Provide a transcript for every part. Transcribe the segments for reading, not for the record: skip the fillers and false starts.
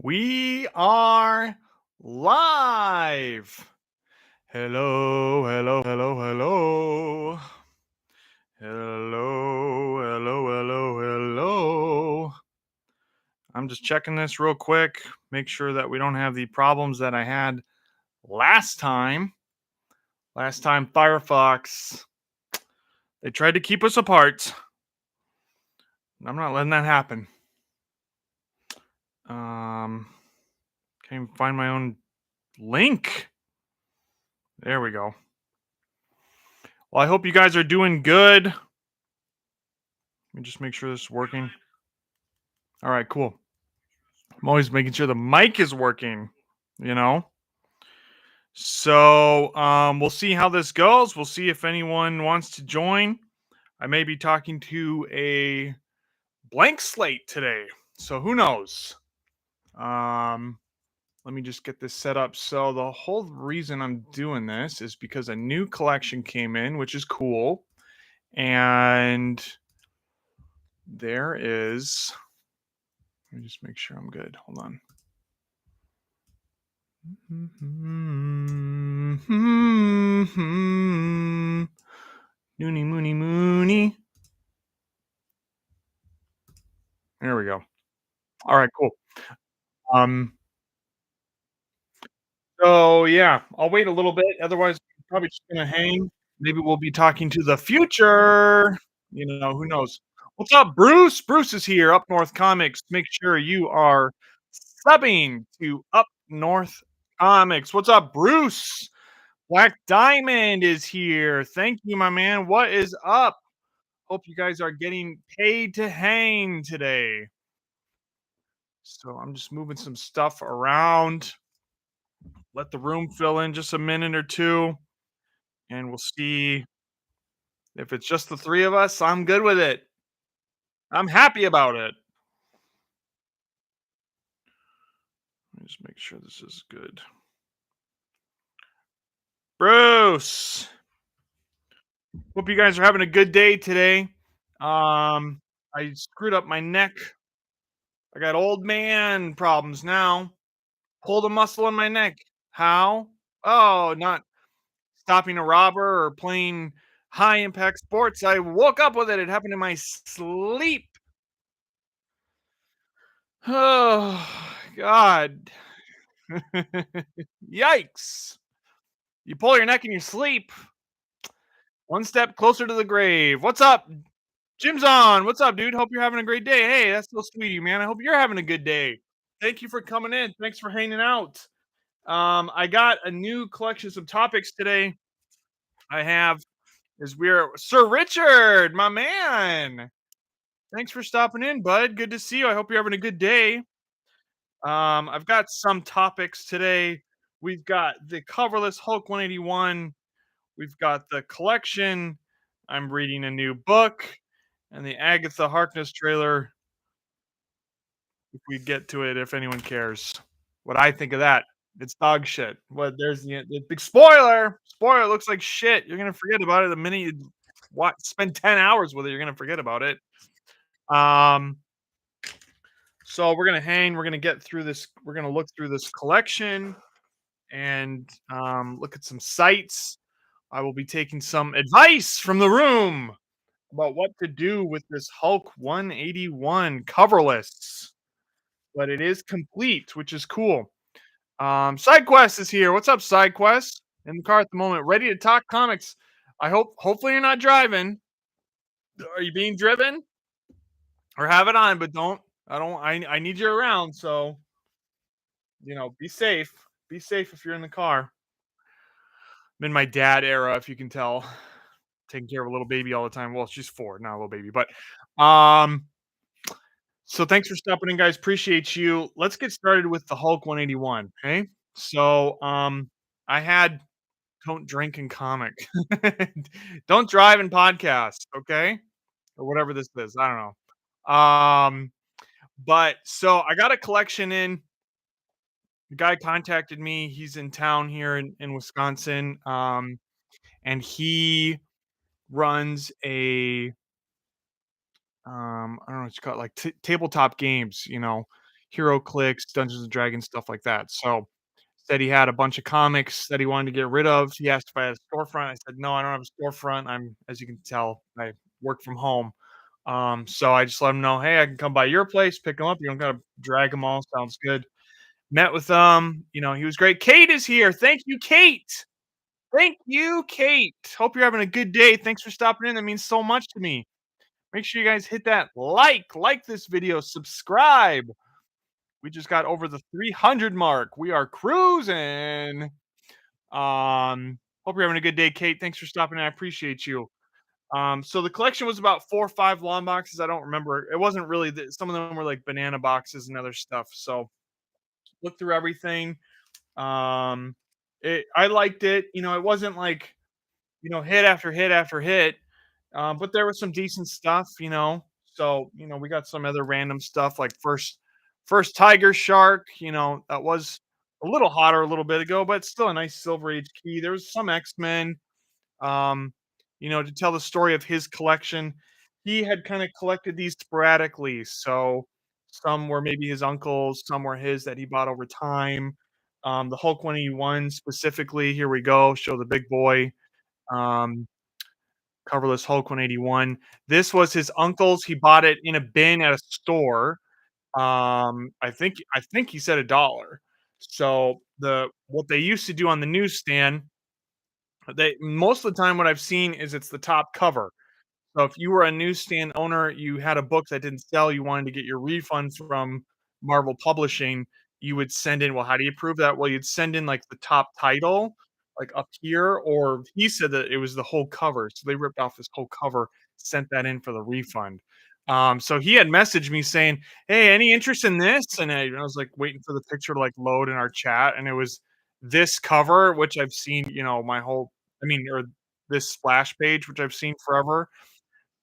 We are live. Hello, hello, hello, hello. Hello, hello, hello, hello. I'm just checking this real quick. Make sure that we don't have the problems that I had last time. Last time, Firefox, they tried to keep us apart. I'm not letting that happen. Um, can't even find my own link. There we go. Well, I hope you guys are doing good. Let me just make sure this is working. All right, cool. I'm always making sure the mic is working, you know? So, we'll see how this goes. We'll see if anyone wants to join. I may be talking to a blank slate today. So, who knows? Um, Let me just get this set up. So, the whole reason I'm doing this is because a new collection came in, which is cool. And there is, let me just make sure I'm good. Hold on. Moony, moony, moony. There we go. All right, cool. Um, so yeah, I'll wait a little bit. Otherwise, I'm probably just gonna hang. Maybe we'll be talking to the future. Who knows? What's up, Bruce? Bruce is here, Up North Comics. Make sure you are subbing to Up North Comics. What's up, Bruce? Black Diamond is here. Thank you, my man. What is up? Hope you guys are getting paid to hang today. So I'm just moving some stuff around. Let the room fill in just a minute or two, and we'll see if it's just the three of us. I'm good with it. I'm happy about it. Let me just make sure this is good. Bruce, hope you guys are having a good day today. I screwed up my neck. I got old man problems now. Pulled a muscle in my neck. How? Oh, not stopping a robber or playing high impact sports. I woke up with it. It happened in my sleep. Oh, God. Yikes. You pull your neck in your sleep. One step closer to the grave. What's up? Jim's on. What's up, dude? Hope you're having a great day. Hey, that's so sweet of you, man. I hope you're having a good day. Thank you for coming in. Thanks for hanging out. I got a new collection of topics today. I have is we're Sir Richard, my man. Thanks for stopping in, bud. Good to see you. I hope you're having a good day. I've got some topics today. We've got the coverless Hulk 181. We've got the collection. I'm reading a new book and the Agatha Harkness trailer. If we get to it, if anyone cares, what I think of that. It's dog shit. What there's the big spoiler. Spoiler looks like shit. You're gonna forget about it the minute you spend 10 hours with it. You're gonna forget about it. Um, so we're gonna hang. We're gonna get through this. We're gonna look through this collection and look at some sites. I will be taking some advice from the room about what to do with this Hulk 181 coverless, but it is complete, which is cool. SideQuest is here. What's up, SideQuest? In the car at the moment, ready to talk comics. Hopefully you're not driving. Are you being driven? Or have it on, but I need you around, so be safe. Be safe if you're in the car. I'm in my dad era, if you can tell. Taking care of a little baby all the time. Well, she's 4, not a little baby, but um so thanks for stopping in, guys. Appreciate you. Let's get started with the Hulk 181. Okay. So I had don't drink and comic. Don't drive and podcast, okay? Or whatever this is. I don't know. But so I got a collection in. The guy contacted me. He's in town here in Wisconsin. And he runs a I don't know what you call it, like tabletop games. Hero Clicks, Dungeons& and Dragons, stuff like that. So, said he had a bunch of comics that he wanted to get rid of. He asked if I had a storefront. I said, "No, I don't have a storefront. I'm as you can tell, I work from home." So I just let him know, "Hey, I can come by your place, pick them up. You don't gotta drag them all. Sounds good." Met with him, he was great. Kate is here. Thank you, Kate. Thank you, Kate. Hope you're having a good day. Thanks for stopping in. That means so much to me. Make sure you guys hit that like this video, subscribe. We just got over the 300 mark. We are cruising. Hope you're having a good day, Kate. Thanks for stopping in. I appreciate you. So the collection was about 4 or 5 long boxes. I don't remember. It wasn't really some of them were like banana boxes and other stuff. So looked through everything. Um, I liked it. It wasn't like hit after hit after hit. But there was some decent stuff. So we got some other random stuff like first Tiger Shark. That was a little hotter a little bit ago, but still a nice Silver Age key. There was some X-Men. Um, to tell the story of his collection. He had kind of collected these sporadically. So some were maybe his uncle's, some were his that he bought over time. The Hulk 181 specifically, here we go, show the big boy. Um, coverless Hulk 181. This was his uncle's. He bought it in a bin at a store. I think he said $1. So what they used to do on the newsstand, they most of the time what I've seen is it's the top cover. So if you were a newsstand owner, you had a book that didn't sell, you wanted to get your refund from Marvel Publishing, you would send in, well, how do you prove that? Well, you'd send in like the top title, like up here, or he said that it was the whole cover. So they ripped off his whole cover, sent that in for the refund. So he had messaged me saying, "Hey, any interest in this?" And I was like waiting for the picture to like load in our chat, and it was this cover, which I've seen, my whole, or this splash page, which I've seen forever.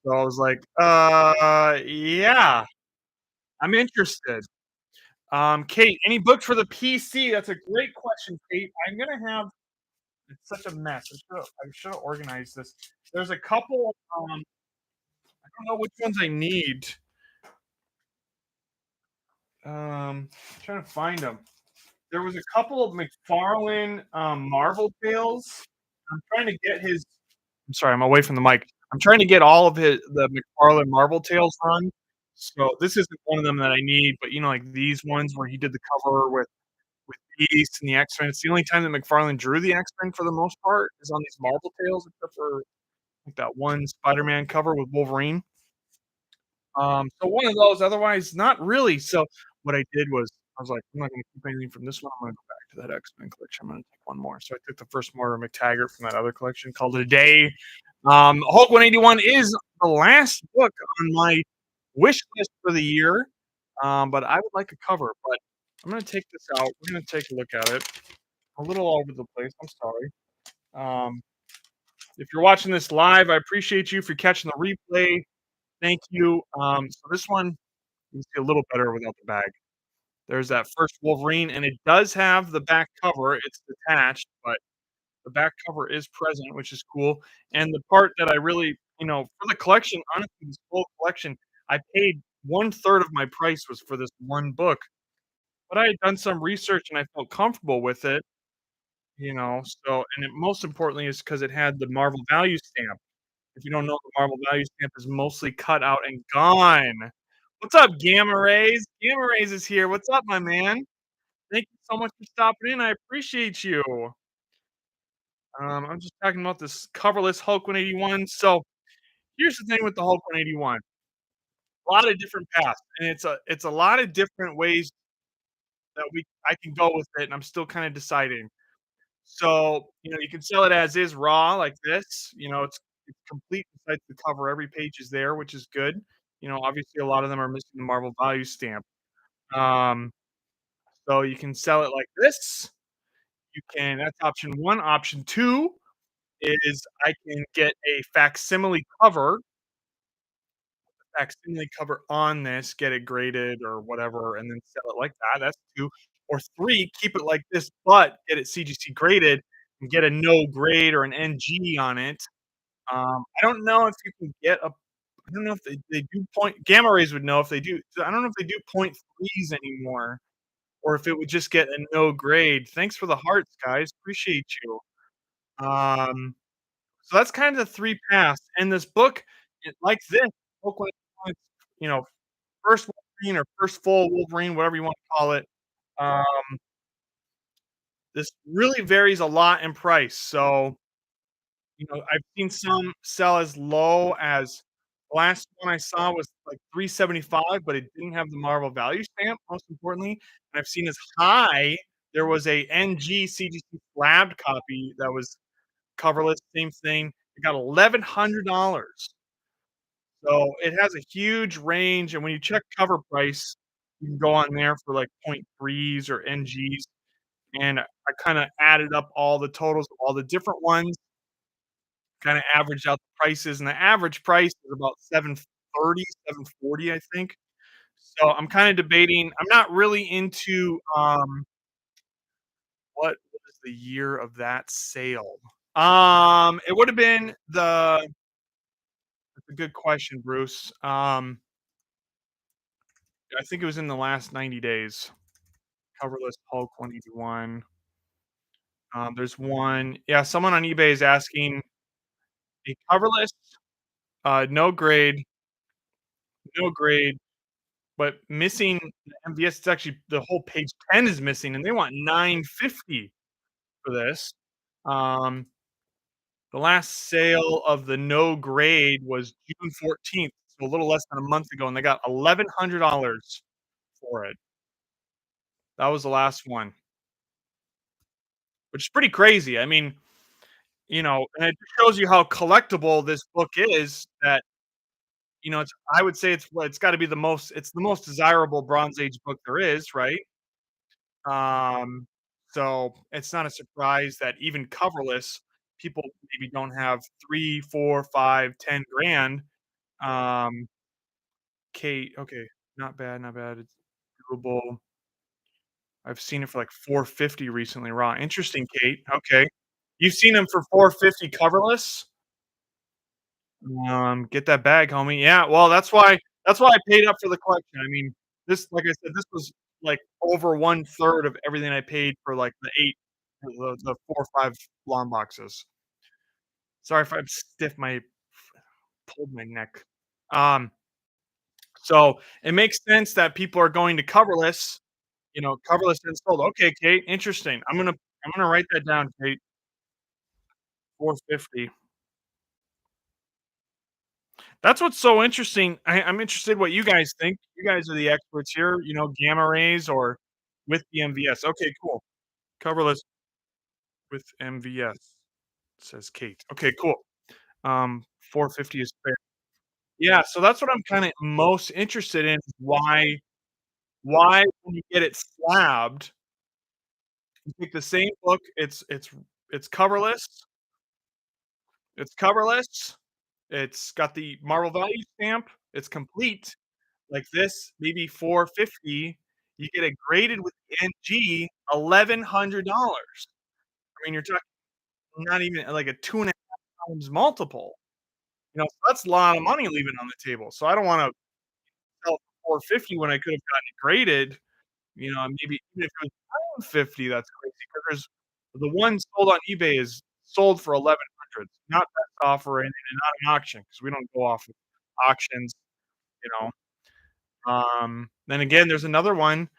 So I was like, yeah, I'm interested." Kate, any books for the PC? That's a great question, Kate. I'm gonna have it's such a mess. I should have organized this. There's a couple, I don't know which ones I need. Trying to find them. There was a couple of McFarlane, Marvel Tales. I'm trying to get his I'm sorry, I'm away from the mic. I'm trying to get all of the McFarlane Marvel Tales run. So this isn't one of them that I need, but like these ones where he did the cover with Beast and the X-Men. It's the only time that McFarlane drew the X-Men for the most part is on these Marvel Tales, except for like that one Spider-Man cover with Wolverine. So one of those, otherwise not really. So what I did was I was like, I'm not gonna keep anything from this one. I'm gonna go back to that X-Men collection. I'm gonna take one more. So I took the first Moira McTaggart from that other collection, called it a day. Hulk 181 is the last book on my wish list for the year. But I would like a cover. But I'm gonna take this out. We're gonna take a look at it. A little all over the place. I'm sorry. Um, if you're watching this live, I appreciate you for catching the replay. Thank you. So this one you can see a little better without the bag. There's that first Wolverine, and it does have the back cover. It's detached, but the back cover is present, which is cool. And the part that I really, for the collection, honestly, this whole collection, I paid 1/3 of my price was for this one book. But I had done some research and I felt comfortable with it, so and it most importantly is because it had the Marvel value stamp. If you don't know, the Marvel value stamp is mostly cut out and gone. What's up, Gamma Rays? Gamma Rays is here. What's up, my man? Thank you so much for stopping in. I appreciate you. I'm just talking about this coverless Hulk 181. So here's the thing with the Hulk 181. A lot of different paths, and it's a lot of different ways that I can go with it, and I'm still kind of deciding. So, you can sell it as is raw like this. It's complete besides the cover. Every page is there, which is good. Obviously a lot of them are missing the Marvel value stamp. Um, so you can sell it like this. That's option one. Option two is I can get a facsimile cover on this, get it graded or whatever, and then sell it like that. That's two. Or three, keep it like this, but get it CGC graded and get a no grade or an NG on it. I don't know if you can get a I don't know if they do point gamma rays would know if they do. So I don't know if they do point threes anymore or if it would just get a no grade. Thanks for the hearts, guys. Appreciate you. Um, so that's kind of the 3 paths, and this book, like this book when it's, you know, first Wolverine or first full Wolverine, whatever you wanna call it, um, this really varies a lot in price. So, I've seen some sell as low as the last one I saw was like 375, but it didn't have the Marvel value stamp, most importantly, and I've seen as high there was a NG CGC slabbed copy that was coverless, same thing. It got $1,100. So, it has a huge range, and when you check cover price, you can go on there for, like, point threes or NGs, and I kinda added up all the totals of all the different ones, kinda averaged out the prices, and the average price is about 730, 740, I think. So, I'm kinda debating I'm not really into, what was the year of that sale? It would've been the That's a good question, Bruce. I think it was in the last 90 days. Coverless Hulk 181. There's one yeah, someone on eBay is asking a coverless, no grade, but missing the MVS. It's actually the whole page 10 is missing, and they want 950 for this. Um, the last sale of the no grade was June 14th, so a little less than a month ago, and they got $1,100 for it. That was the last one, which is pretty crazy. I mean, and it shows you how collectible this book is that, I would say it's gotta be it's the most desirable Bronze Age book there is, right? Um, so it's not a surprise that even coverless, people maybe don't have 3, 4, 5, 10 grand. Um, Kate, okay, not bad, not bad. It's doable. I've seen it for like 450 recently, raw. Interesting, Kate. Okay. You've seen them for 450 coverless? Get that bag, homie. Yeah, well, that's why I paid up for the collection. I mean, this like I said, this was, like, over 1/3 of everything I paid for, like, the 4 or 5 long boxes. Sorry if I'm stiff, my pulled my neck. Um, so it makes sense that people are going to coverless, coverless installed. Okay, Kate, interesting. I'm gonna write that down, Kate. 450. That's what's so interesting. I'm interested what you guys think. You guys are the experts here, gamma rays or with the MVS. Okay, cool. Coverless with MVS, says Kate. Okay, cool. 450 is fair. Yeah, so that's what I'm kinda most interested in, why when you get it slabbed, you take the same book, it's coverless, it's got the Marvel value stamp, it's complete, like this, maybe 450, you get it graded with NG, $1,100. I mean, you're talking not even like a 2.5 times multiple, so that's a lot of money leaving on the table, so I don't wanna sell it for 450 when I could have gotten it graded, and maybe even if it was 950, that's crazy because there's the one sold on eBay is sold for 1,100, not best offer and not an auction because we don't go off of auctions, you know? Then again, there's another one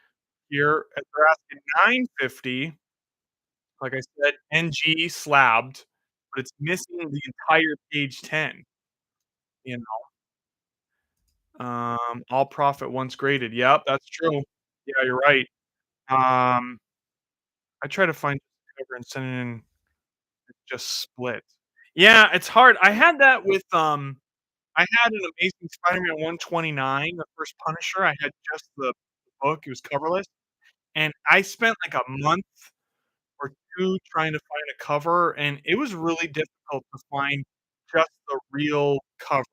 here, they're asking 950, like I said, NG slabbed, but it's missing the entire page 10, you all profit once graded. Yep, that's true. Yeah, you're right. Um, I try to find this cover and send it in just split. Yeah, it's hard. I had an Amazing Spider-Man 129, the first Punisher. I had just the book, it was coverless, and I spent like a month or 2 trying to find a cover, and it was really difficult to find just the real cover.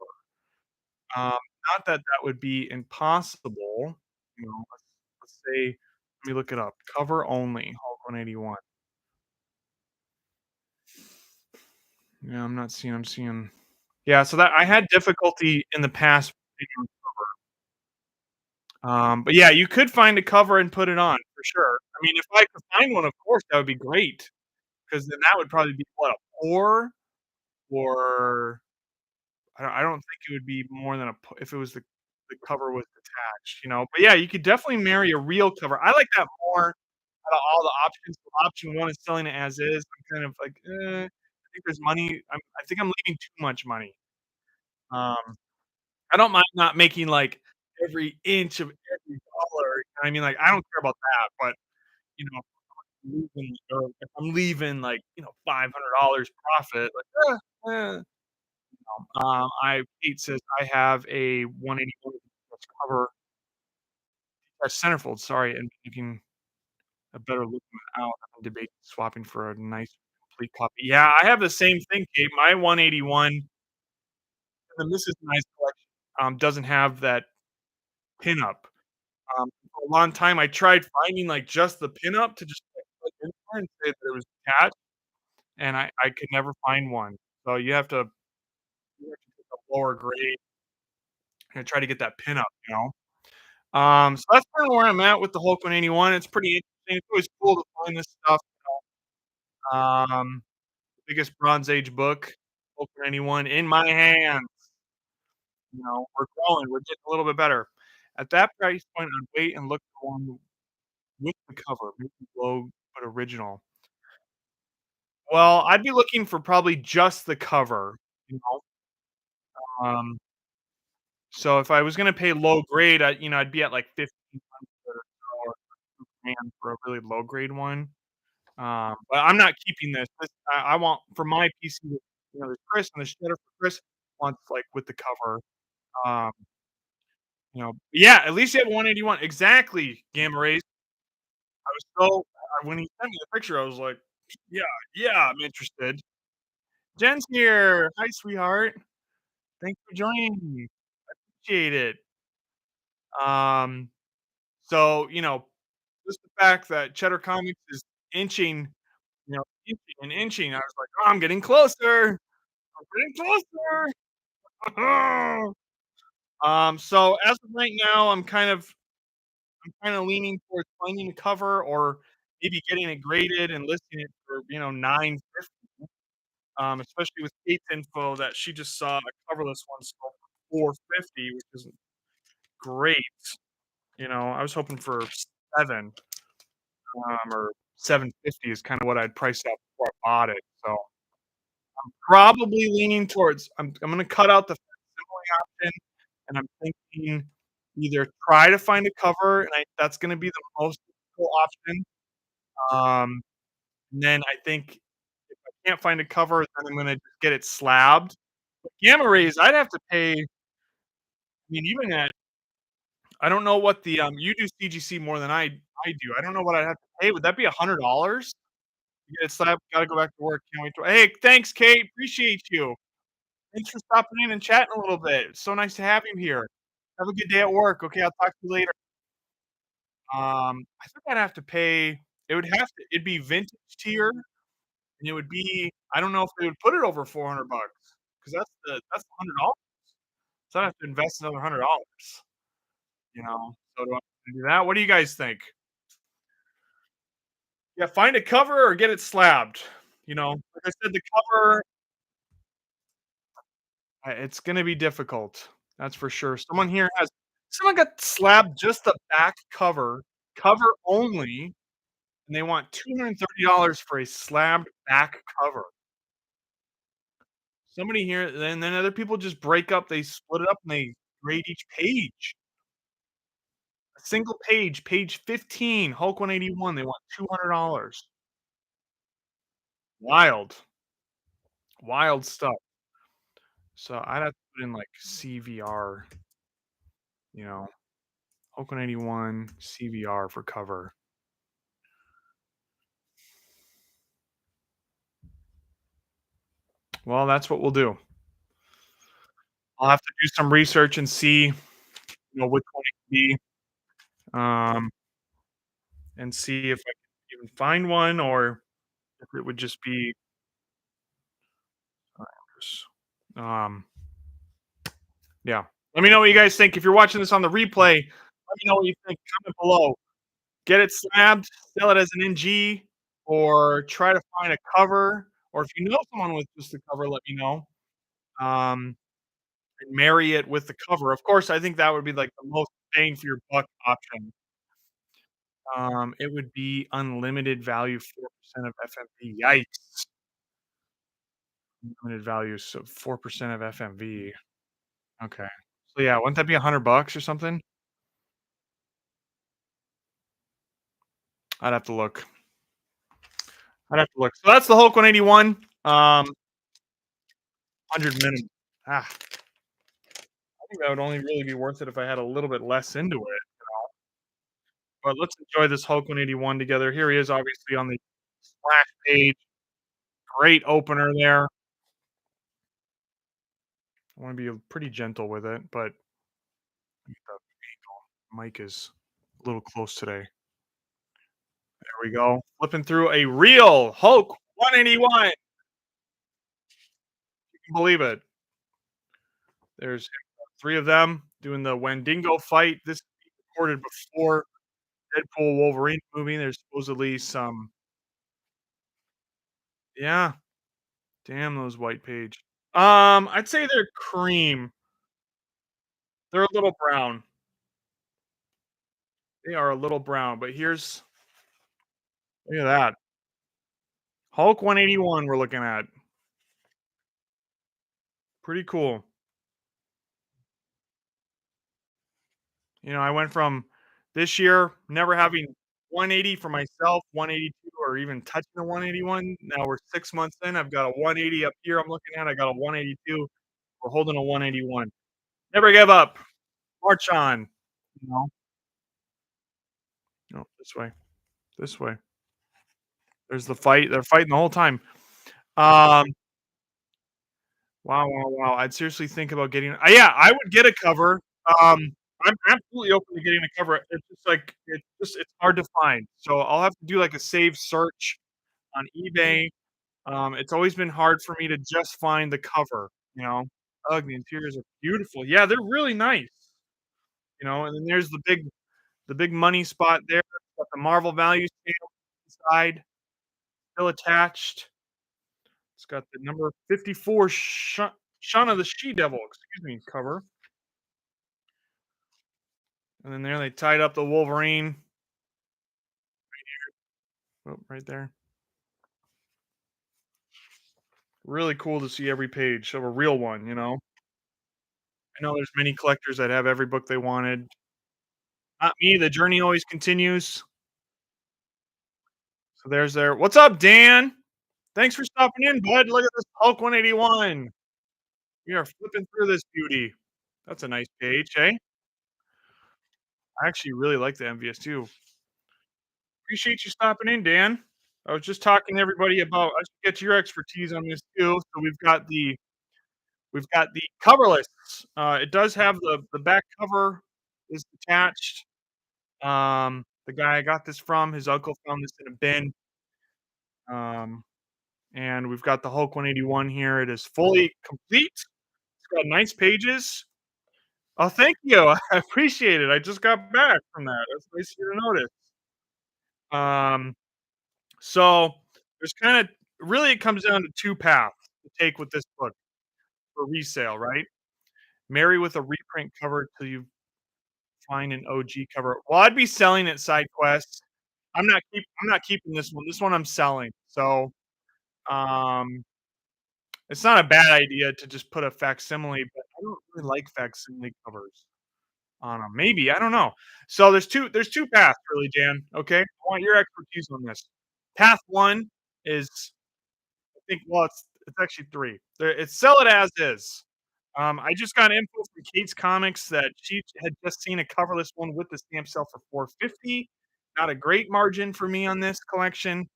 Not that that would be impossible, let's say let me look it up. Cover only, Hulk 181. Yeah, I'm not seeing I'm seeing Yeah, so that I had difficulty in the past finding but yeah, you could find a cover and put it on for sure. I mean, if I could find one, of course, that would be great because then that would probably be what, a pour or I don't think it would be more than a p if it was the cover was detached, you know? But yeah, you could definitely marry a real cover. I like that more out of all the options. So option 1 is selling it as is. I'm kind of like, I think there's money I think I'm leaving too much money. Um, I don't mind not making, like, every inch of every dollar, you know what I mean? Like, I don't care about that, but, you know, if I'm leaving, like, $500 profit, like, I Kate says, "I have a 181 cover centerfold, sorry, and making a better look without. I'm debating swapping for a nice complete copy." Yeah, I have the same thing, Kate. My 181 and this is nice collection, doesn't have that pinup. For a long time, I tried finding, like, just the pinup to just, like, put in there and say that it was attached, and I could never find one. So you have to get the lower grade and try to get that pinup, you know? So that's kinda where I'm at with the Hulk 181. It's pretty interesting. It's always cool to find this stuff. Biggest Bronze Age book, Hulk 181 in my hands. We're growing, we're getting a little bit better. At that price point, I'd wait and look for one with the cover, maybe low but original. Well, I'd be looking for probably just the cover, you know? So if I was gonna pay low grade, I'd be at, like, 1,500 or grand for a really low grade one. But I'm not keeping this. I want for my PC, there's Chris and the shredder for Chris wants, like, with the cover. Um, yeah, at least you have 181. Exactly, Gamma Rays. I was so when he sent me the picture, I was like, "Yeah, yeah, I'm interested." Jen's here. Hi, sweetheart. Thanks for joining me. Appreciate it. Um, so, just the fact that Cheddar Comics is inching, inching and inching, I was like, "Oh, I'm getting closer. I'm getting closer." So as of right now, I'm kinda leaning towards finding a cover or maybe getting it graded and listing it for, 950, especially with Kate's info that she just saw a coverless one sold for 450, which is great. I was hoping for 7, or 750 is kinda what I'd priced out before I bought it, so probably leaning towards I'm gonna cut out the facsimile option, and I'm thinking either try to find a cover, and I that's gonna be the most difficult option, um, and then I think if I can't find a cover, then I'm gonna just get it slabbed. But gamma rays, I'd have to pay even at I don't know what you do CGC more than I do. I don't know what I'd have to pay. Would that be $100? To get it slabbed? Gotta go back to work. Can't wait to Hey, thanks, Kate. Appreciate you. Thanks for stopping in and chatting a little bit. It's so nice to have you here. Have a good day at work. Okay, I'll talk to you later. I think I'd have to pay it'd be vintage tier, and it would be I don't know if they would put it over 400 bucks because that's the $100. So I'd have to invest another $100, you know? So do I do that? What do you guys think? Yeah, find a cover or get it slabbed, Like I said, the cover, it's gonna be difficult. That's for sure. Someone got slabbed just the back cover, cover only, and they want $230 for a slabbed back cover. Somebody here and then other people just break up, they split it up, and they grade each page. A single page, page 15, Hulk 181, they want $200. Wild, wild stuff. So I'd have to put in, like, CVR, you know, Hulk 181 CVR for cover. Well, that's what we'll do. I'll have to do some research and see, which one it could be, um, and see if I can even find one or if it would just be, um Yeah. Let me know what you guys think. If you're watching this on the replay, let me know what you think. Comment below. Get it slabbed, sell it as an NG, or try to find a cover. Or if you know someone with just the cover, let me know. Um, and marry it with the cover. Of course, I think that would be like the most bang for your buck option. It would be unlimited value, 4% of FMV. Yikes. Unlimited value, so 4% of FMV. Okay. So yeah, wouldn't that be $100 or something? I'd have to look. I'd have to look. So that's the Hulk 181. 100 minimum. Ah, I think that would only really be worth it if I had a little bit less into it. But let's enjoy this Hulk 181 together. Here he is, obviously on the splash page. Great opener there. I want to be pretty gentle with it, but the mic is a little close today. There we go. Flipping through a real Hulk 181. You can believe it. There's three of them doing the Wendigo fight. This was recorded before Deadpool Wolverine movie. There's supposedly some, yeah. Damn those white page. I'd say they're cream. They're a little brown. They are a little brown, but here's look at that. Hulk 181 we're looking at. Pretty cool. I went from this year never having 180 for myself, 182 or even touching the 181. Now we're 6 months in. I've got a 180 up here I'm looking at. I got a 182. We're holding a 181. Never give up. March on. You know? No, this way. This way. There's the fight. They're fighting the whole time. Um, wow, wow, wow. I'd seriously think about getting yeah, I would get a cover. I'm absolutely open to getting a cover. It's just like it's hard to find. So I'll have to do like a save search on eBay. It's always been hard for me to just find the cover, you know? Ugh, the interiors are beautiful. Yeah, they're really nice, and then there's the big money spot there. Got the Marvel value stamp inside, still attached. It's got the number 54 Shauna the She-Devil, excuse me, cover. And then there they tied up the Wolverine. Oh, right there. Really cool to see every page of a real one. I know there's many collectors that have every book they wanted. Not me, the journey always continues. So there's there. What's up, Dan? Thanks for stopping in, bud. Look at this Hulk 181. We are flipping through this beauty. That's a nice page, eh? I actually really like the MVS too. Appreciate you stopping in, Dan. I was just talking to everybody about I should get your expertise on this too. So we've got the coverless. It does have the back cover is detached. The guy I got this from, his uncle found this in a bin. Um, and we've got the Hulk 181 here. It is fully complete. It's got nice pages. Oh, thank you. I appreciate it. I just got back from that. That's nice of you to notice. Um, so there's kind of really it comes down to two paths to take with this book for resale, right? Marry with a reprint cover till you find an OG cover. Well, I'd be selling it side quest. I'm not keeping this one. This one I'm selling. So, um, it's not a bad idea to just put a facsimile, but I don't really like facsimile covers on 'em. Maybe, I don't know. So there's two paths really, Dan, okay? I want your expertise on this. Path 1 is I think well, it's actually 3. It's sell it as is. I just got info from Kate's Comics that she had just seen a coverless one with the stamp sale for 450. Not a great margin for me on this collection. I was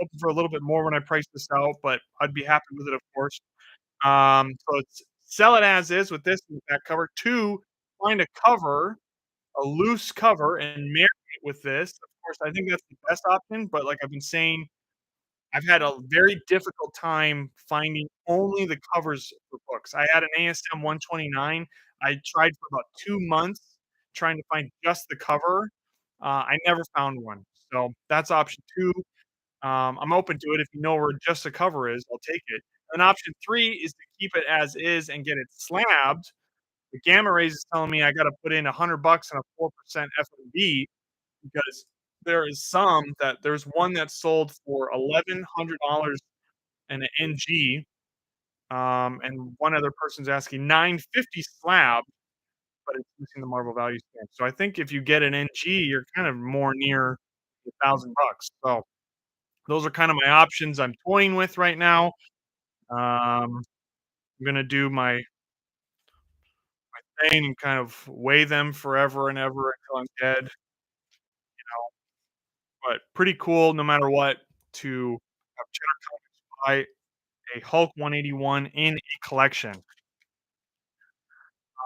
hoping for a little bit more when I priced this out, but I'd be happy with it, of course. So it's sell it as is with this and that cover. 2, find a cover, a loose cover, and marry it with this. Of course, I think that's the best option, but like I've been saying, I've had a very difficult time finding only the covers for books. I had an ASM 129. I tried for about 2 months trying to find just the cover. I never found one. So that's option 2. I'm open to it. If you know where just the cover is, I'll take it. And option 3 is to keep it as is and get it slabbed. The gamma rays is telling me I gotta put in $100 and a 4% FMB because there's one that's sold for $1,100 and an NG, and one other person's asking 950 slab, but it's missing the Marvel value stamp. So I think if you get an NG, you're kind of more near $1,000. So those are kind of my options I'm toying with right now. I'm gonna do my thing and kind of weigh them forever and ever until I'm dead. But pretty cool no matter what to have Cheddar Comics buy a Hulk 181 in a collection.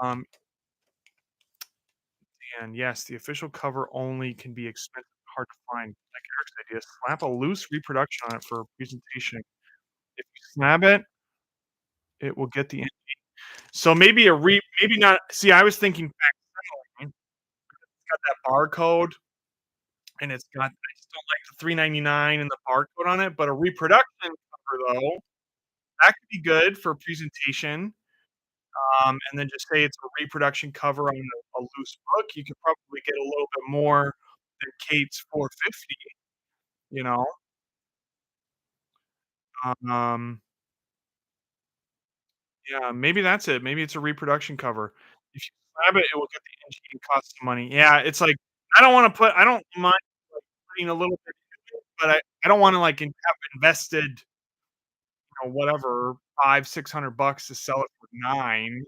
Um, and yes, the official cover only can be expensive and hard to find. Like Eric's idea, slap a loose reproduction on it for a presentation. If you snap it, it will get the so maybe not see, I was thinking facsimile. It's got that barcode and it's got I just don't like the 3.99 and the barcode on it, but a reproduction cover though, that could be good for presentation. And then just say it's a reproduction cover on a loose book, you could probably get a little bit more than Kate's 450, you know? Um, yeah, maybe that's it. Maybe it's a reproduction cover. If you grab it, it will get the NG and cost some money. Yeah, it's like I don't mind, like, putting a little bit into it, but I don't wanna, like, have invested, whatever, 600 bucks to sell it for 9,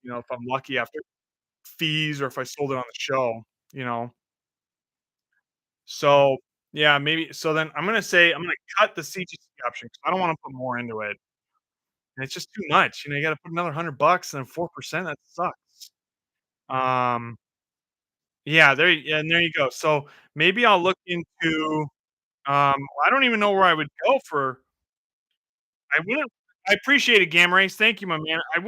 if I'm lucky after fees or if I sold it on the show, you know? So, yeah, maybe so then I'm gonna cut the CGC option because I don't wanna put more into it, and it's just too much, you gotta put another $100 and then 4%, that sucks. Um, yeah, and there you go. So, maybe I'll look into, I don't even know where I would go for I wouldn't I appreciate it, Gamma Rays, thank you, my man. I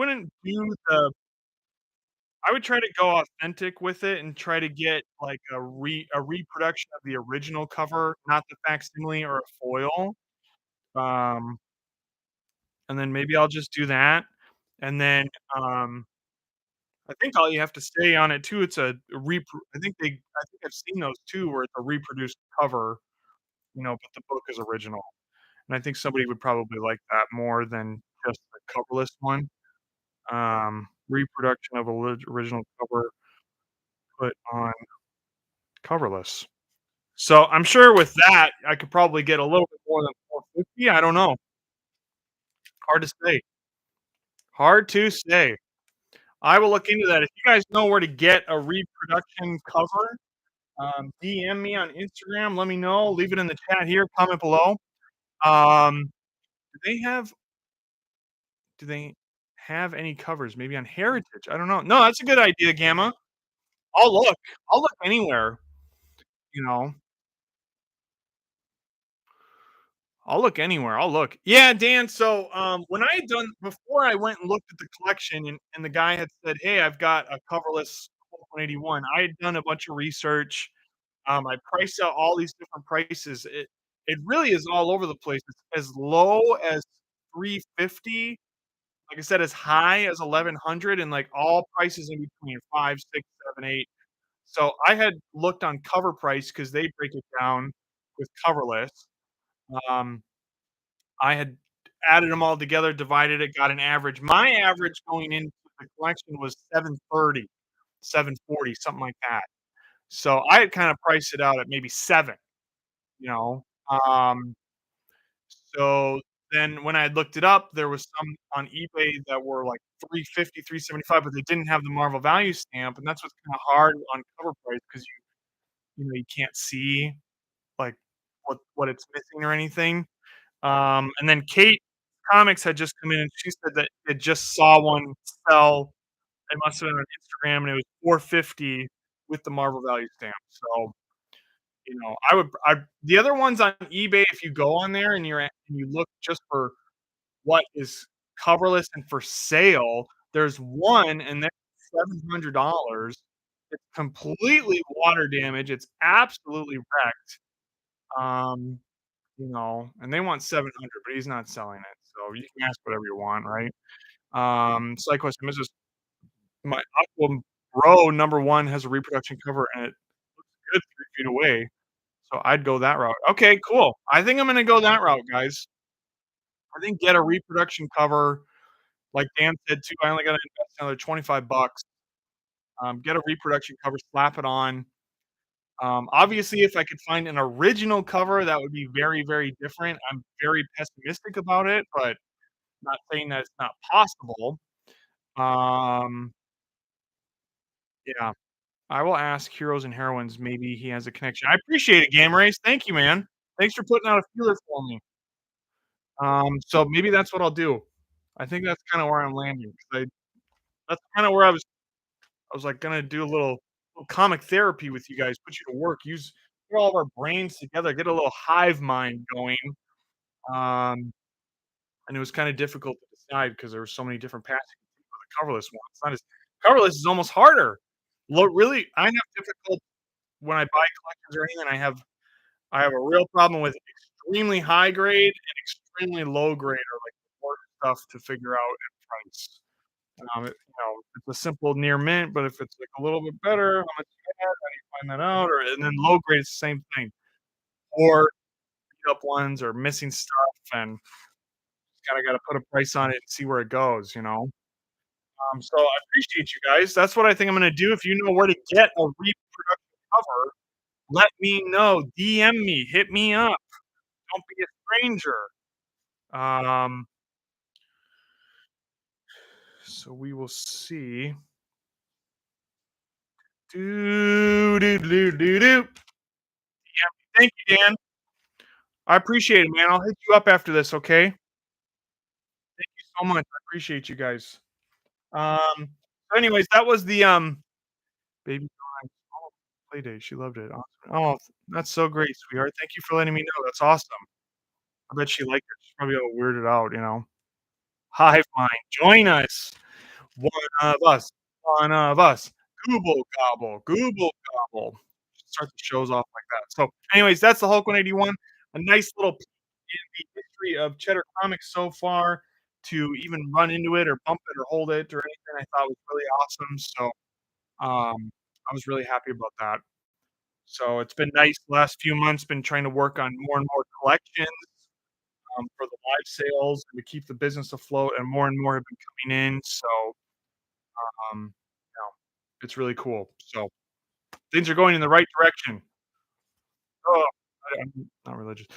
would try to go authentic with it and try to get, like, a reproduction of the original cover, not the facsimile or a foil. Um, and then maybe I'll just do that, and then, I think all you have to say on it too, it's a repro I think I've seen those too, where it's a reproduced cover, but the book is original, and I think somebody would probably like that more than just the coverless one. Reproduction of a original cover put on coverless. So, I'm sure with that, I could probably get a little bit more than 450, I don't know. Hard to say. Hard to say. I will look into that. If you guys know where to get a reproduction cover, DM me on Instagram, let me know, leave it in the chat here, comment below. Um, do they have do they have any covers maybe on Heritage? I don't know. No, that's a good idea, Gamma. I'll look. I'll look anywhere, you know? I'll look anywhere. I'll look. Yeah, Dan. So, when I had done before I went and looked at the collection, and the guy had said, "Hey, I've got a coverless 181." I had done a bunch of research. I priced out all these different prices. It really is all over the place. It's as low as 350. Like I said, as high as 1,100, and like all prices in between 5, 6, 7, 8. So I had looked on Cover Price because they break it down with coverless. Um, I had added them all together, divided it, got an average. My average going into the collection was 730, 740, something like that. So I had kinda priced it out at maybe 7, you know? So then when I had looked it up, there was some on eBay that were like 350, 375, but they didn't have the Marvel value stamp, and that's what's kinda hard on cover price because you can't see, like, what it's missing or anything. And then Kate Comics had just come in, and she said that it just saw one sell. It must have been on Instagram, and it was 450 with the Marvel value stamp. So, I the other ones on eBay, if you go on there and you look just for what is coverless and for sale, there's one, and they're $700. It's completely water damage, it's absolutely wrecked, um, and they want 700, but he's not selling it, so you can ask whatever you want, right? Side question, Mrs. My Aqua Bro number 1 has a reproduction cover, and it looks good 3 feet away, so I'd go that route. Okay, cool. I think I'm gonna go that route, guys. I think get a reproduction cover, like Dan said too, I only gotta invest another 25 bucks. Get a reproduction cover, slap it on. Obviously, if I could find an original cover, that would be very, very different. I'm very pessimistic about it, but not saying that it's not possible. Um, yeah, I will ask Heroes and Heroines, maybe he has a connection. I appreciate it, Game Race. Thank you, man. Thanks for putting out a feeler for me. So maybe that's what I'll do. I think that's kinda where I'm landing 'cause I that's kinda where I was, like, gonna do a little comic therapy with you guys, put you to work, put all of our brains together, get a little hive mind going. Um, and it was kinda difficult to decide because there were so many different paths you could take for the coverless one. It's not as coverless is almost harder. Really, I have difficult when I buy collections or anything, I have a real problem with extremely high grade and extremely low grade are, like, the worst stuff to figure out at price. It's a simple near mint, but if it's, like, a little bit better, how much you get, how do you find that out? And then low grade is the same thing. Or beat up ones or missing stuff and kinda gotta put a price on it and see where it goes? So I appreciate you guys. That's what I think I'm gonna do. If you know where to get a reproduction cover, let me know. DM me, hit me up. Don't be a stranger. Um, so we will see. Do do do do do. Thank you, Dan. I appreciate it, man. I'll hit you up after this, okay? Thank you so much. I appreciate you guys. So anyways, that was the baby crying. Oh, play date. She loved it. Awesome. Oh, that's so great, sweetheart. Thank you for letting me know. That's awesome. I bet she liked it. She's probably all weirded out. Hive mind, join us. One of us. One of us. Google gobble. Google gobble. Start the shows off like that. So, anyways, that's the Hulk 181. A nice little peek in the history of Cheddar Comics so far. To even run into it or bump it or hold it or anything, I thought was really awesome. So, I was really happy about that. So it's been nice the last few months, been trying to work on more and more collections, for the live sales and to keep the business afloat, and more have been coming in. So, um, you know, it's really cool. So things are going in the right direction. Oh, I'm not religious.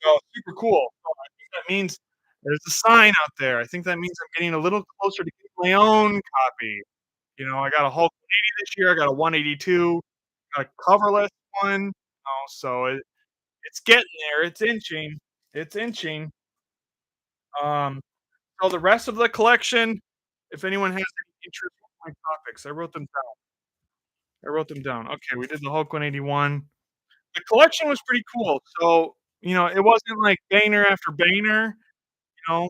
So super cool. So I think that means there's a sign out there. I think that means I'm getting a little closer to getting my own copy. I got a Hulk 180 this year, I got a 182, got a coverless one, so it's getting there, it's inching, it's inching. Um, so the rest of the collection, if anyone has any interest in my topics, I wrote them down. Okay, we did the Hulk 181. The collection was pretty cool, so, it wasn't like banger after banger, like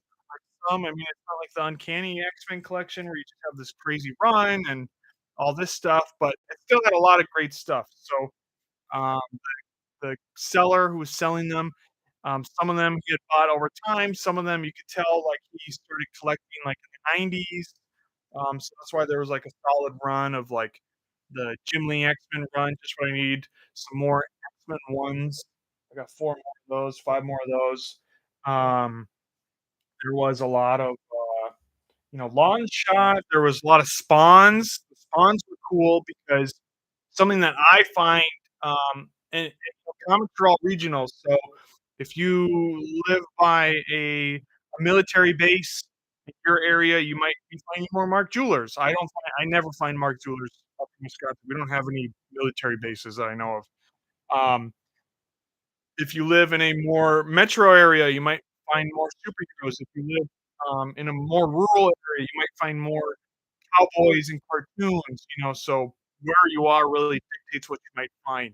I mean, it's not like the Uncanny X-Men collection where you just have this crazy run and all this stuff, but it still had a lot of great stuff. So, um, the seller who was selling them, some of them he had bought over time, some of them you could tell, like, he started collecting, like, in the '90s, so that's why there was, like, a solid run of, like, the Jim Lee X-Men run, just what I need, some more X-Men ones. I got 4 more of those, 5 more of those. Um, there was a lot of, lawn shot, there was a lot of spawns. The spawns were cool because something that I find, comics are all regional, so if you live by a military base in your area, you might be finding more Mark Jewelers. I never find Mark Jewelers up in Wisconsin. We don't have any military bases that I know of. Um, if you live in a more metro area, you might find more superheroes. If you live, in a more rural area, you might find more cowboys and cartoons. So where you are really dictates what you might find.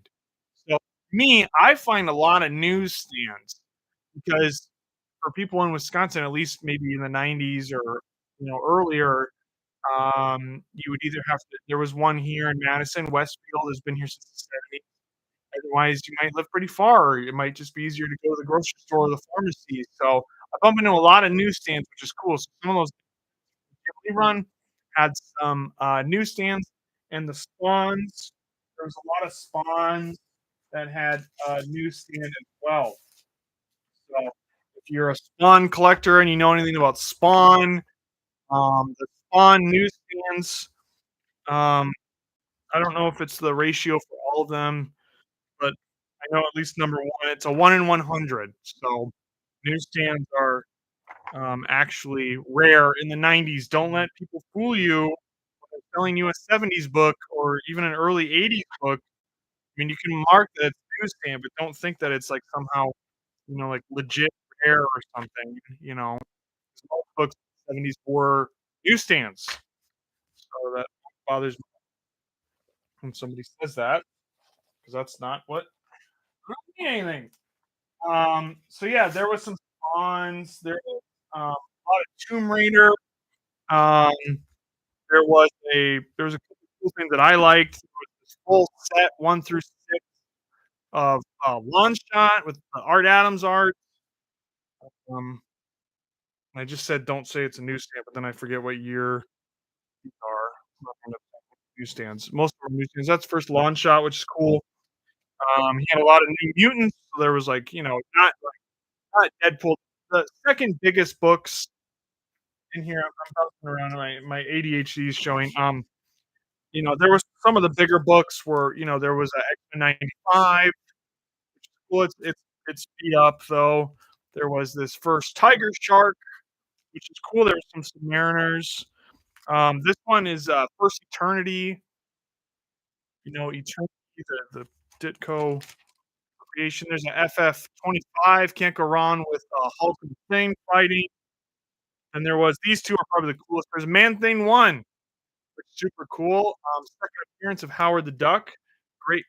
So me, I find a lot of newsstands because for people in Wisconsin, at least maybe in the '90s or earlier, you would either have to there was one here in Madison. Westfield has been here since the '70s. Otherwise, you might live pretty far, or it might just be easier to go to the grocery store or the pharmacy. So I bump into a lot of newsstands, which is cool. So some of those we run had some newsstands and the spawns. There was a lot of spawns that had a newsstand as well. So if you're a Spawn collector and you know anything about Spawn, the Spawn newsstands, um, I don't know if it's the ratio for all of them, but I know at least number one, it's a 1 in 100. So newsstands are actually rare in the 90s. Don't let people fool you when they're selling you a 70s book or even an early 80s book. I mean, you can mark that it's newsstand, but don't think that it's like somehow, like legit rare or something. Most books in the 70s were newsstands. So that bothers me when somebody says that because that's not what mean anything. So yeah, there was some spawns. There was a lot of Tomb Raider. Um, there was a couple cool things that I liked. There was this full set 1 through 6 of One Shot with the Art Adams art. Um, I just said don't say it's a newsstand, but then I forget what year these are. I'm not gonna newsstands. Most of them are newsstands. That's first lawn shot, which is cool. He had a lot of New Mutants, so there was like, not Deadpool. The second biggest books in here, I'm bouncing around. My ADHD is showing. There was some of the bigger books were, there was a X-Men 95. Well, it's beat up though. There was this first Tiger Shark, which is cool. There was some Submariners. This one is First Eternity. Eternity, the Ditko creation. There's a FF 25. Can't go wrong with Hulk and Thing fighting. And there was these two are probably the coolest. There's Man Thing 1, which is super cool. Second appearance of Howard the Duck. Great,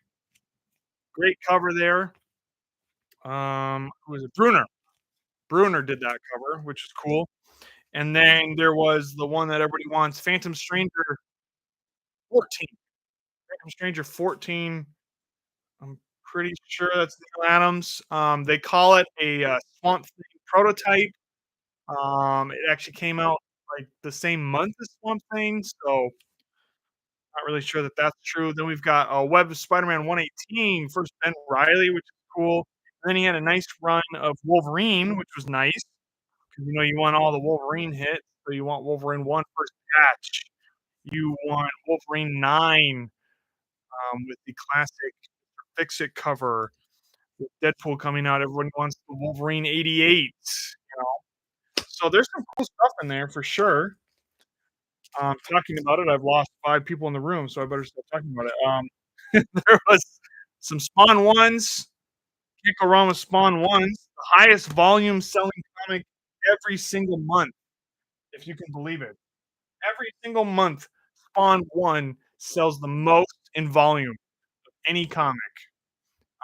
great cover there. Who was it? Bruner. Bruner did that cover, which is cool. And then there was the one that everybody wants, Phantom Stranger 14. Phantom Stranger 14. I'm pretty sure that's Neil Adams. They call it a Swamp Thing prototype. It actually came out like the same month as Swamp Thing, so not really sure that that's true. Then we've got Web of Spider-Man 118, first Ben Riley, which is cool. And then he had a nice run of Wolverine, which was nice because you want all the Wolverine hits. So you want Wolverine 1 first patch. You want Wolverine 9 with the classic Fix It cover. With Deadpool coming out, everyone wants the Wolverine 88. So there's some cool stuff in there for sure. Talking about it, I've lost 5 people in the room, so I better stop talking about it. There was some Spawn ones. Can't go wrong with Spawn ones. The highest volume selling comic every single month, if you can believe it. Every single month, Spawn 1 sells the most in volume of any comic.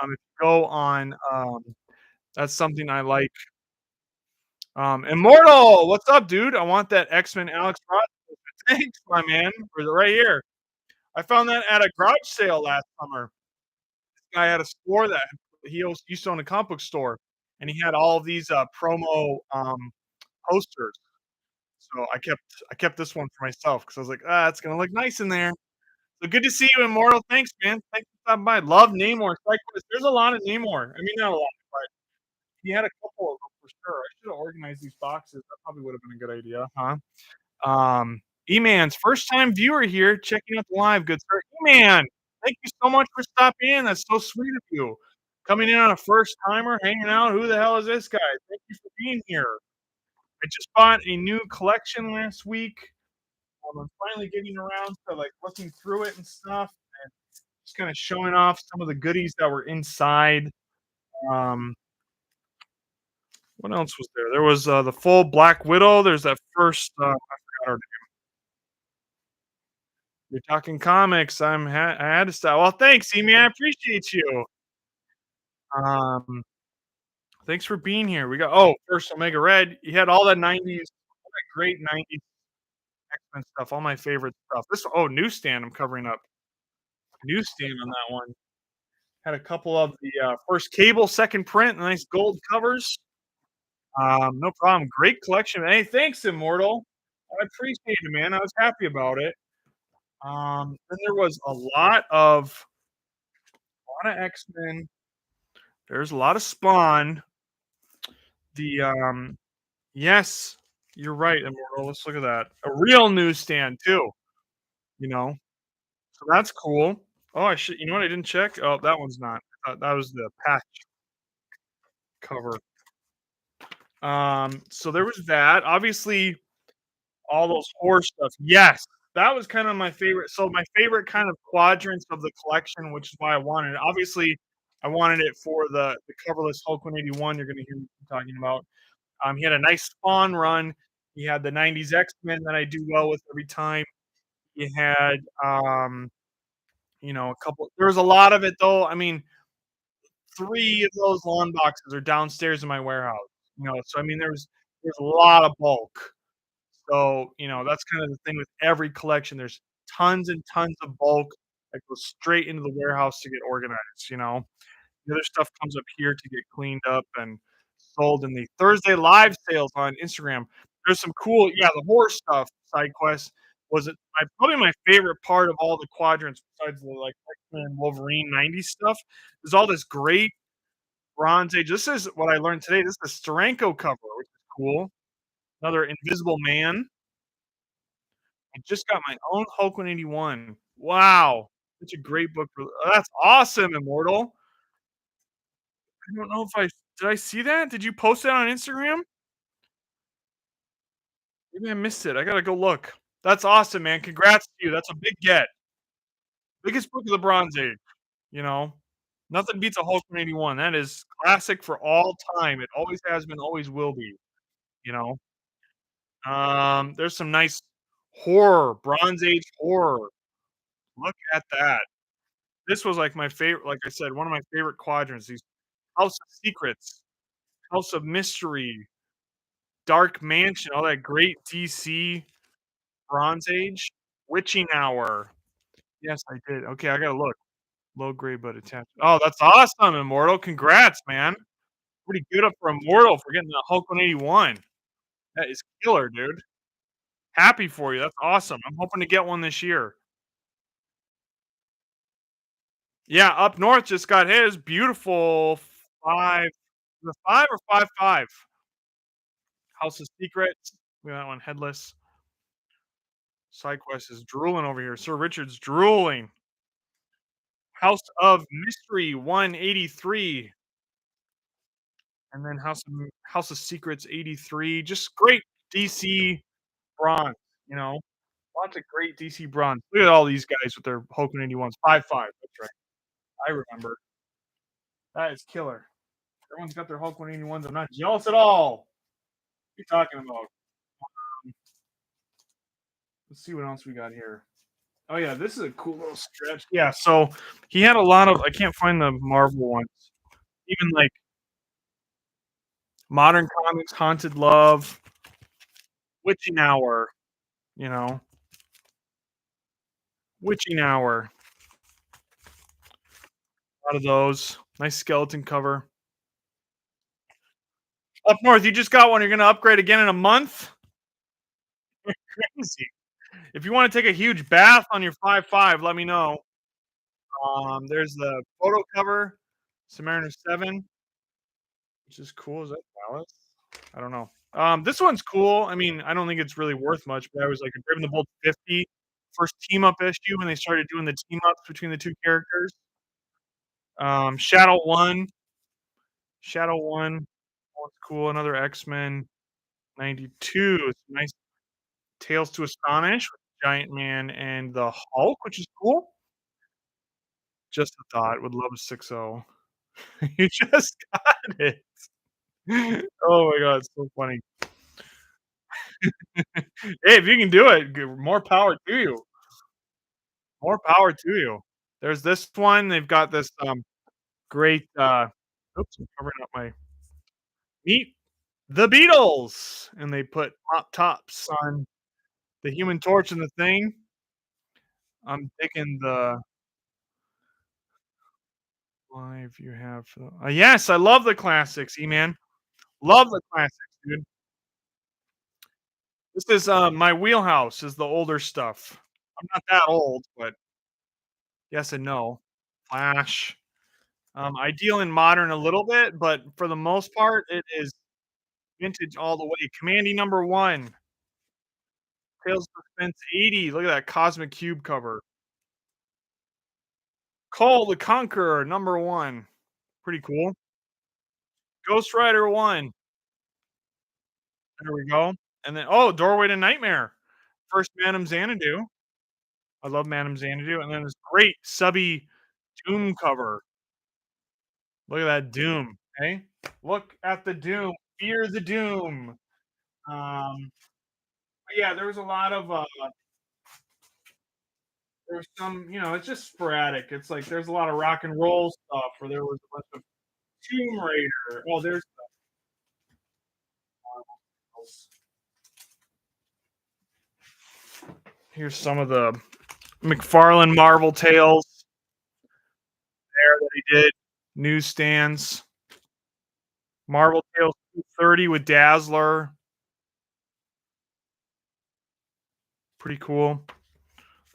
If you go on, that's something I like. Immortal, what's up, dude? I want that X-Men Alex Ross. Thanks, my man. For the right here. I found that at a garage sale last summer. This guy had a store that he used to own a comic book store, and he had all of these promo posters. So I kept this one for myself because I was like, it's gonna look nice in there. So good to see you, Immortal. Thanks, man. Thanks for stopping by. Love Namor. Cyclist. There's a lot of Namor. I mean, not a lot, but he had a couple of them for sure. I should have organized these boxes. That probably would have been a good idea, huh? E-Man's first time viewer here, checking out the live. Good sir. E-Man, thank you so much for stopping in. That's so sweet of you. Coming in on a first timer, hanging out. Who the hell is this guy? Thank you for being here. I just bought a new collection last week. I'm finally getting around to like looking through it and stuff, and just kind of showing off some of the goodies that were inside. Um, what else was there? There was the full Black Widow. There's that first. I forgot her. You're talking comics. I had to stop. Well, thanks, Amy. I appreciate you. Um, thanks for being here. We got first Omega Red. You had all that '90s, all that great '90s. X-Men stuff, all my favorite stuff. This oh, newsstand, I'm covering up. Newsstand on that one. Had a couple of the, first Cable second print, nice gold covers. No problem. Great collection. Hey, thanks, Immortal. I appreciate it, man. I was happy about it. Then there was a lot of X-Men. There's a lot of Spawn. The, yes, you're right, Immortal. Let's look at that. A real newsstand too, you know? So that's cool. Oh, I should you know what I didn't check? Oh, that one's not. That was the patch cover. So there was that. Obviously, all those horror stuff. Yes, that was kind of my favorite. So my favorite kind of quadrants of the collection, which is why I wanted it. Obviously, I wanted it for the coverless Hulk 181. You're going to hear me talking about. He had a nice Spawn run. He had the '90s X-Men that I do well with every time. He had, a couple. There was a lot of it though. I mean, three of those lawn boxes are downstairs in my warehouse. So I mean, there's a lot of bulk. So, that's kind of the thing with every collection. There's tons and tons of bulk that goes straight into the warehouse to get organized. The other stuff comes up here to get cleaned up and sold in the Thursday live sales on Instagram. There's some cool the horror stuff, side quests was it my probably my favorite part of all the quadrants besides the, like, X-Men, Wolverine '90s stuff, is all this great Bronze Age this is what I learned today, this is the Steranko cover, which is cool. Another Invisible Man. I just got my own Hulk 181. Wow. Such a great book for that's awesome, Immortal. I don't know if I did I see that? Did you post that on Instagram? Maybe I missed it. I gotta go look. That's awesome, man. Congrats to you. That's a big get. Biggest book of the Bronze Age, you know? Nothing beats a Hulk 181. That is classic for all time. It always has been, always will be, you know? There's some nice horror, Bronze Age horror. Look at that. This was, like, my favorite like I said, one of my favorite quadrants, these House of Secrets, House of Mystery, Dark Mansion, all that great DC Bronze Age. Witching Hour. Yes, I did. Okay, I gotta look. Low grade but attached. Oh, that's awesome, Immortal. Congrats, man. Pretty good up for Immortal for getting the Hulk 181. That is killer, dude. Happy for you. That's awesome. I'm hoping to get one this year. Yeah, up north just got his beautiful 5 the 5 or 5.5? House of Secrets. Look at that one, headless. SideQuest is drooling over here. Sir Richard's drooling. House of Mystery 183, and then House of Secrets 83. Just great DC bronze, you know? Lots of great DC bronze. Look at all these guys with their Hulk 81s. 5.5, that's right. I remember. That is killer. Everyone's got their Hulk 181s. I'm not jealous at all. What are you talking about? Let's see what else we got here. Oh yeah, this is a cool little stretch. Yeah, so he had a lot of I can't find the Marvel ones. Even like Modern Comics, Haunted Love, Witching Hour, you know, Witching Hour. A lot of those. Nice skeleton cover. Up north, you just got one. You're gonna upgrade again in a month. Crazy. If you want to take a huge bath on your 5.5, let me know. There's the photo cover, Submariner 7, which is cool. Is that Dallas? I don't know. This one's cool. I mean, I don't think it's really worth much, but I was like a Brave and the Bold 50, first team up issue when they started doing the team ups between the two characters. Shadow One, Shadow One, one's cool. Another X Men 92. It's nice. Tales to Astonish with Giant Man and the Hulk, which is cool. Just a thought. Would love a 6.0. You just got it. Oh my god, it's so funny. Hey, if you can do it, more power to you. More power to you. There's this one, they've got this, great, oops, I'm covering up my meat. The Beatles, and they put pop tops on The Human Torch and the Thing. I'm thinking the live you have. Yes, I love the classics, E-Man. Love the classics, dude. This is my wheelhouse is the older stuff. I'm not that old, but yes and no. Flash. I deal in modern a little bit, but for the most part, it is vintage all the way. Commandy number one, Tales of Suspense 80. Look at that Cosmic Cube cover. Call the Conqueror number one. Pretty cool. Ghost Rider 1. There we go. And then Doorway to Nightmare. First Madam Xanadu. I love Madam Xanadu. And then this great subby Doom cover. Look at that Doom, hey? Look at the Doom. Fear the Doom. But yeah, there was a lot of there was some, it's just sporadic. It's like there's a lot of rock and roll stuff where there was a bunch of Tomb Raider. Oh, there's here's some of the McFarlane Marvel Tales there that he did. Newsstands. Marvel Tales 230 with Dazzler. Pretty cool.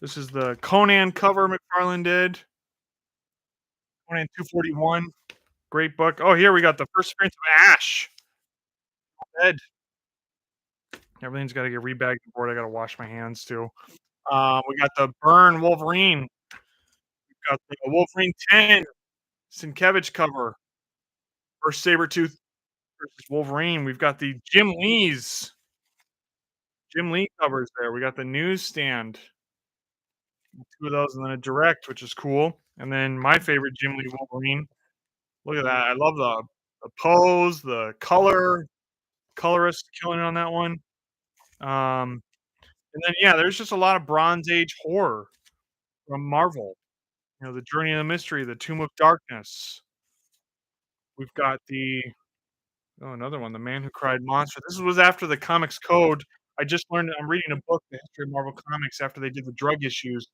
This is the Conan cover McFarlane did. Conan 241. Great book. Oh, here we got the first appearance of Ash. Dead. Everything's got to get rebagged before I got to wash my hands too. We got the Burn Wolverine. We got the Wolverine 10 Sienkiewicz cover. First Sabretooth versus Wolverine. We've got the Jim Lee covers there. We got the newsstand. Two of those and then a direct, which is cool. And then my favorite Jim Lee Wolverine. Look at that. I love the pose, the colorist killing it on that one. And then yeah, there's just a lot of Bronze Age horror from Marvel. The Journey of the Mystery, the Tomb of Darkness. We've got another one, The Man Who Cried Monster. This was after the Comics Code. I just learned I'm reading a book, The History of Marvel Comics, after they did the drug issues.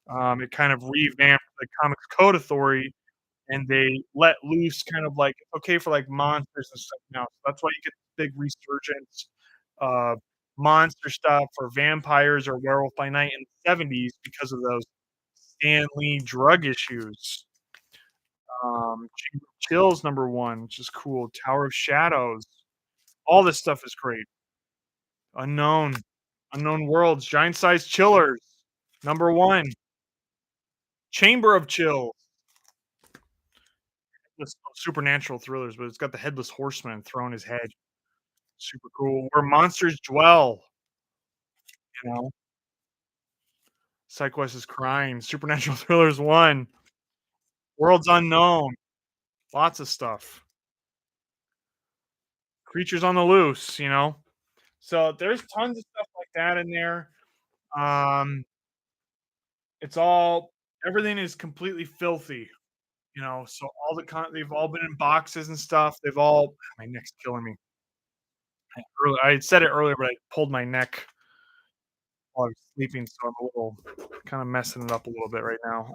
It kind of revamped the Comics Code Authority, and they let loose kind of like okay for like monsters and stuff now. So that's why you get this big resurgence of monster stuff or vampires or Werewolf by Night in the '70s because of those Stan Lee drug issues. Chamber of Chills number one, which is cool. Tower of Shadows. All this stuff is great. Unknown. Unknown Worlds. Giant Size Chillers. Number one. Chamber of Chills. This supernatural thrillers, but it's got the headless horseman throwing his head. Super cool. Where monsters dwell. You know. PsyQuest is crying. Supernatural thrillers one. Worlds Unknown. Lots of stuff. Creatures on the Loose. So there's tons of stuff like that in there. Um, it's all everything is completely filthy. So all they've all been in boxes and stuff. They've all my neck's killing me. I had said it earlier, but I pulled my neck while I was sleeping, so I'm a little kind of messing it up a little bit right now.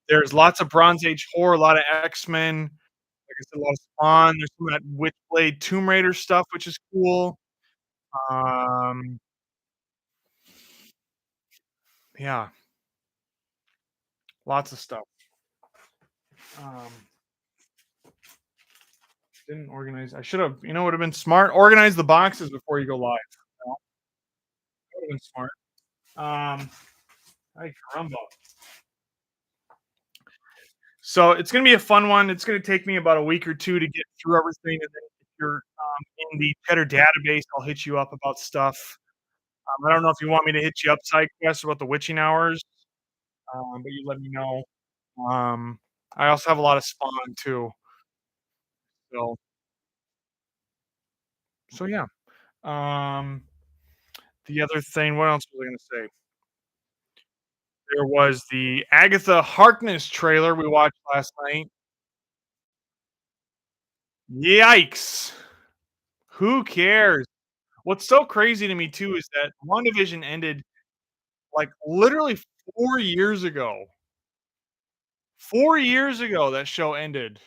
There's lots of Bronze Age horror, a lot of X-Men, like I said, a lot of Spawn. There's some of that Witchblade Tomb Raider stuff, which is cool. Um, yeah, lots of stuff. Um, didn't organize. I should have. Would have been smart. Organize the boxes before you go live. Would have been smart. Ay caramba. So it's gonna be a fun one. It's gonna take me about a week or two to get through everything, and then if you're in the Cheddar database, I'll hit you up about stuff. I don't know if you want me to hit you up, SideQuest, about the witching hours, but you let me know. Um, I also have a lot of Spawn too. So so yeah. Um, the other thing, what else was I gonna say? There was the Agatha Harkness trailer we watched last night. Yikes! Who cares? What's so crazy to me too is that WandaVision ended, like, literally 4 years ago. 4 years ago, that show ended.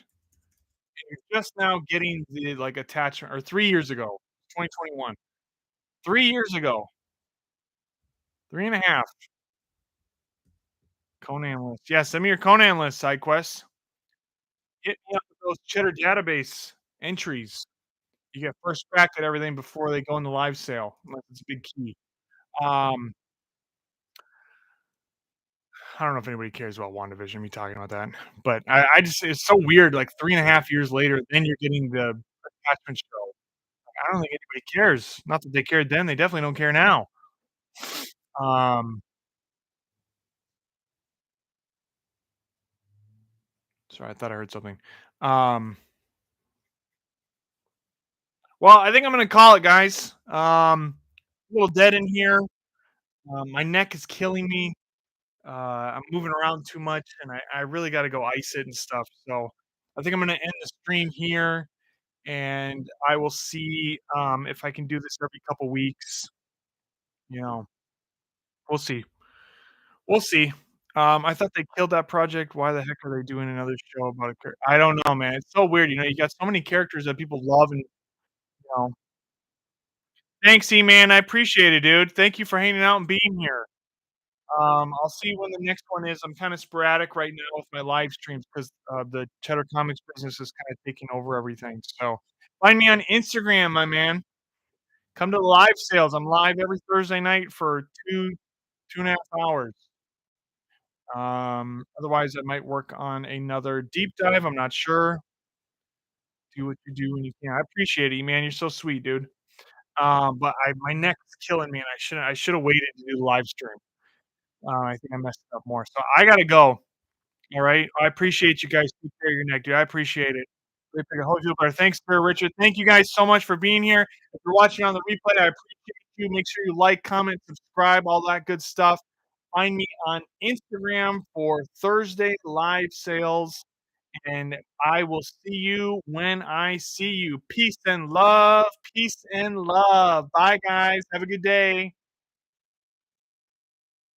You're just now getting the, like, attachment or 3 years ago, 2021. 3 years ago, 3 and a half. Conan list. Yeah, send me your Conan list, side quests. Hit me up with those Cheddar database entries. You get first crack at everything before they go in the live sale, unless it's a big key. Um, I don't know if anybody cares about WandaVision, me talking about that, but I just it's so weird, like, 3.5 years later, then you're getting the attachment show. I don't think anybody cares. Not that they cared then, they definitely don't care now. Um, sorry, I thought I heard something. Um, well, I think I'm gonna call it, guys. A little dead in here. My neck is killing me. I'm moving around too much, and I really gotta go ice it and stuff, so I think I'm gonna end the stream here, and I will see, if I can do this every couple weeks, you know, we'll see. We'll see. I thought they killed that project. Why the heck are they doing another show about a I don't know, man. It's so weird, you got so many characters that people love and, you know Thanks, E-Man, I appreciate it, dude. Thank you for hanging out and being here. I'll see when the next one is. I'm kinda sporadic right now with my live streams 'cause, the Cheddar Comics business is kinda taking over everything, so find me on Instagram, my man. Come to the live sales. I'm live every Thursday night for 2.5 hours. Otherwise, I might work on another deep dive, I'm not sure. Do what you do when you can. I appreciate it, man, you're so sweet, dude. But my neck's killing me, and I shoulda waited to do the live stream. I think I messed it up more, so I gotta go, alright? I appreciate you guys. Take care of your neck, dude, I appreciate it. Great pick. I hope you feel better. Thanks, Sir Richard. Thank you guys so much for being here. If you're watching on the replay, I appreciate you. Make sure you like, comment, subscribe, all that good stuff. Find me on Instagram for Thursday live sales, and I will see you when I see you. Peace and love. Peace and love. Bye, guys. Have a good day.